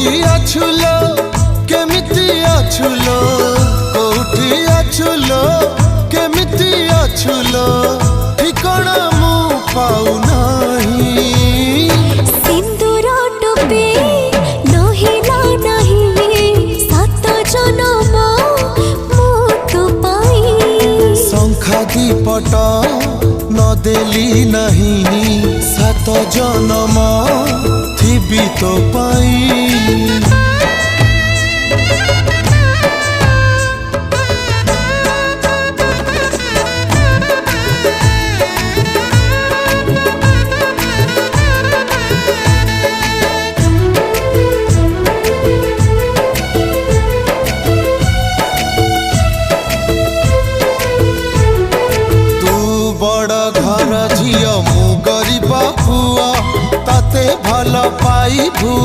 अछुलो केमिति अछुलो कोठी अछुलो केमिति अछुलो ठिकाना मु पाउ नहीं। सिंदूर टोपी नहिला नहीं सात जन्म मु तो पाई। शंखा दीपट न देली नहीं सात जन्म थिबी तो पाई। घर झियो मु गरीब पुआ ताते भल पाई भूल